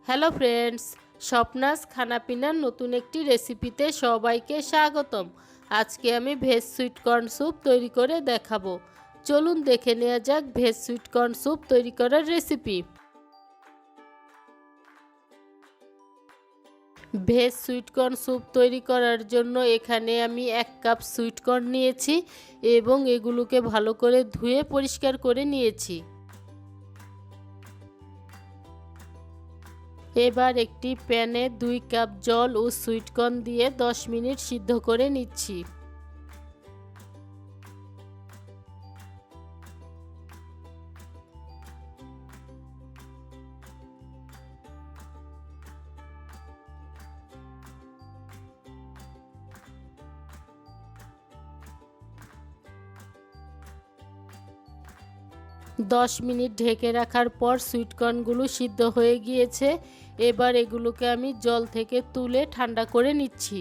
Hello friends, স্বপ্নাস খানাপিনার নতুন একটি রেসিপিতে সবাইকে স্বাগতম। আজকে আমি ভেজ সুইট কর্ন স্যুপ তৈরি করে দেখাবো। চলুন দেখে নেওয়া যাক ভেজ সুইট কর্ন স্যুপ তৈরি করার recipe. Veg sweet corn soup তৈরি করার জন্য এখানে আমি 1 কাপ সুইট কর্ন নিয়েছি এবং এগুলোকে ভালো করে ধুয়ে পরিষ্কার করে নিয়েছি। এবার একটি প্যানে 2 কাপ জল ও সুইট কর্ন দিয়ে 10 মিনিট সিদ্ধ করে নিচ্ছি। দশ মিনিট ঢেকে রাখার পর সুইট কর্নগুলো সিদ্ধ হয়ে গিয়েছে। এবার এগুলোকে আমি জল থেকে তুলে ঠান্ডা করে নিচ্ছি।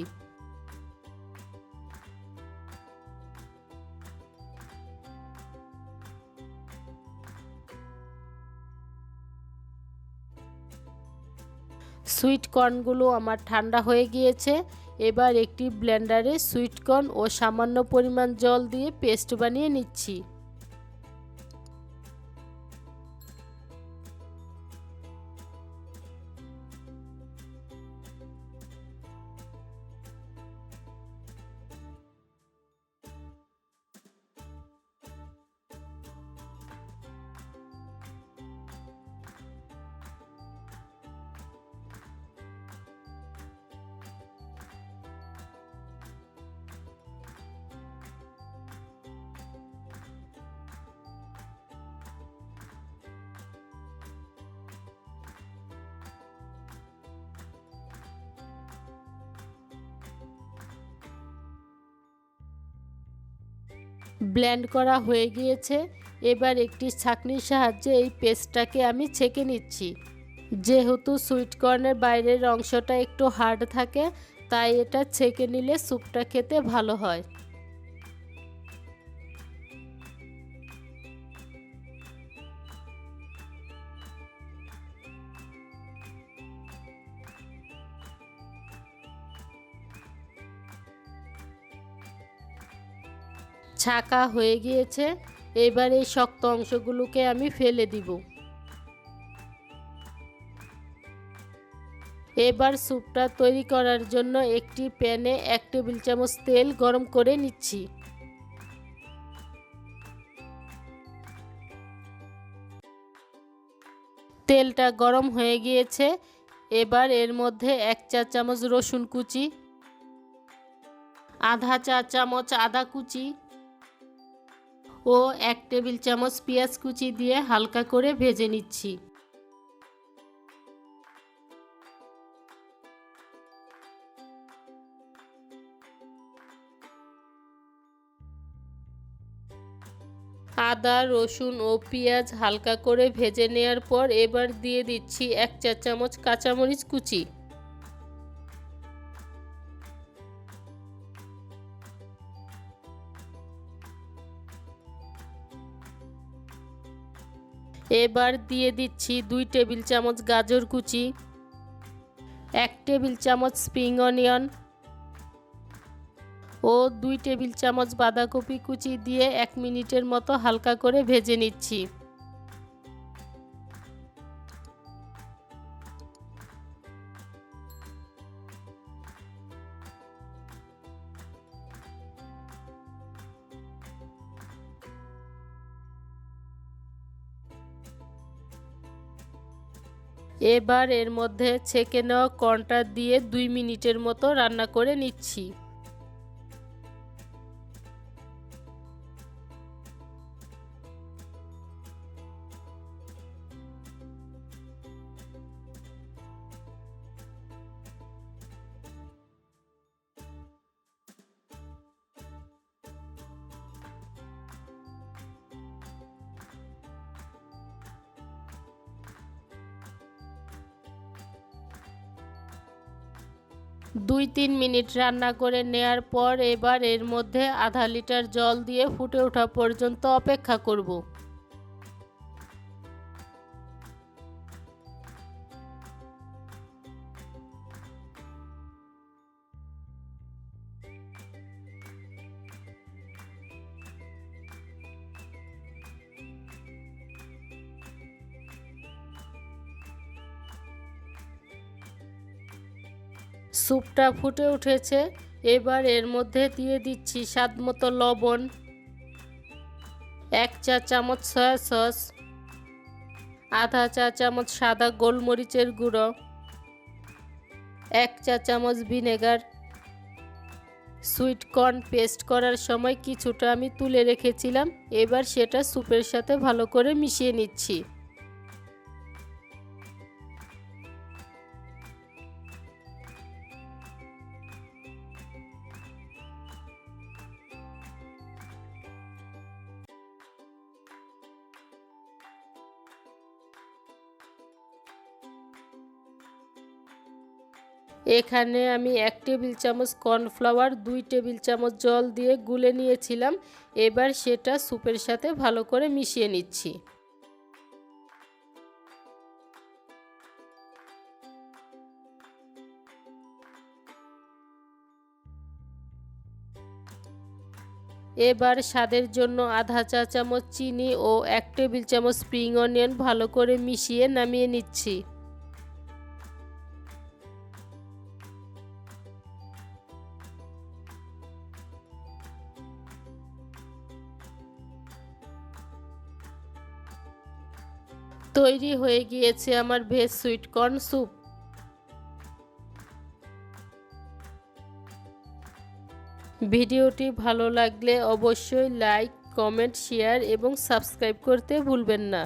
সুইট কর্নগুলো আমার ঠান্ডা হয়ে গিয়েছে। এবার একটি ব্লেন্ডারে সুইট কর্ন ও সামান্য পরিমাণ জল দিয়ে পেস্ট বানিয়ে নিচ্ছি। ব্লেন্ড করা হয়ে গিয়েছে। এবার একটি ছাঁকনির সাহায্যে এই পেস্টটাকে আমি ছেঁকে নিচ্ছি। যেহেতু সুইট কর্নের বাইরের অংশটা একটু হার্ড থাকে, তাই এটা ছেঁকে নিলে স্যুপটা খেতে ভালো হয়। ছাঁকা হয়ে গিয়েছে। এবার এই শক্ত অংশগুলোকে আমি ফেলে দিব। এবার স্যুপটা তৈরি করার জন্য একটি প্যানে 1 টেবিল চামচ তেল গরম করে নিচ্ছি। তেলটা গরম হয়ে গিয়েছে। এবার এর মধ্যে 1 চা চামচ রসুন কুচি, আধা চা চামচ আদা কুচি ও 1 টেবিল চামচ পেঁয়াজ কুচি দিয়ে হালকা করে ভেজে নিচ্ছি। আদা, রসুন ও পেঁয়াজ হালকা করে ভেজে নেওয়ার পর এবার দিয়ে দিচ্ছি 1 চা চামচ কাঁচামরিচ কুচি। এবার দিয়ে দিচ্ছি 2 টেবিল চামচ গাজর কুচি, 1 টেবিল চামচ স্প্রিং অনিয়ন ও 2 টেবিল চামচ বাঁধাকপি কুচি দিয়ে 1 মিনিটের মতো হালকা করে ভেজে নিচ্ছি। এবার এর মধ্যে ছেঁকে নেওয়া কর্নটা দিয়ে 2 মিনিটের মতো রান্না করে নিচ্ছি। দুই তিন মিনিট রান্না করে নেয়ার পর এবার এর মধ্যে আধা লিটার জল দিয়ে ফুটে ওঠা পর্যন্ত অপেক্ষা করব। স্যুপটা ফুটে উঠেছে। এবার এর মধ্যে দিয়ে দিচ্ছি স্বাদমতো লবণ, 1 চা চামচ সয়া সস, আধা চা চামচ সাদা গোলমরিচের গুঁড়ো, 1 চা চামচ ভিনেগার। সুইট কর্ন পেস্ট করার সময় কিছুটা আমি তুলে রেখেছিলাম। এবার সেটা স্যুপের সাথে ভালো করে মিশিয়ে নিচ্ছি। এখানে আমি 1 টেবিল চামচ কর্নফ্লাওয়ার 2 টেবিল চামচ জল দিয়ে গুলে নিয়েছিলাম। এবার সেটা স্যুপের সাথে ভালো করে মিশিয়ে নিচ্ছি। এবার স্বাদের জন্য আধা চা চামচ চিনি ও 1 টেবিল চামচ স্প্রিং অনিয়ন ভালো করে মিশিয়ে নামিয়ে নিচ্ছি। তৈরি হয়ে গিয়েছে আমার ভেজ সুইট কর্ন স্যুপ। ভিডিওটি ভালো লাগলে অবশ্যই লাইক, কমেন্ট, শেয়ার এবং সাবস্ক্রাইব করতে ভুলবেন না।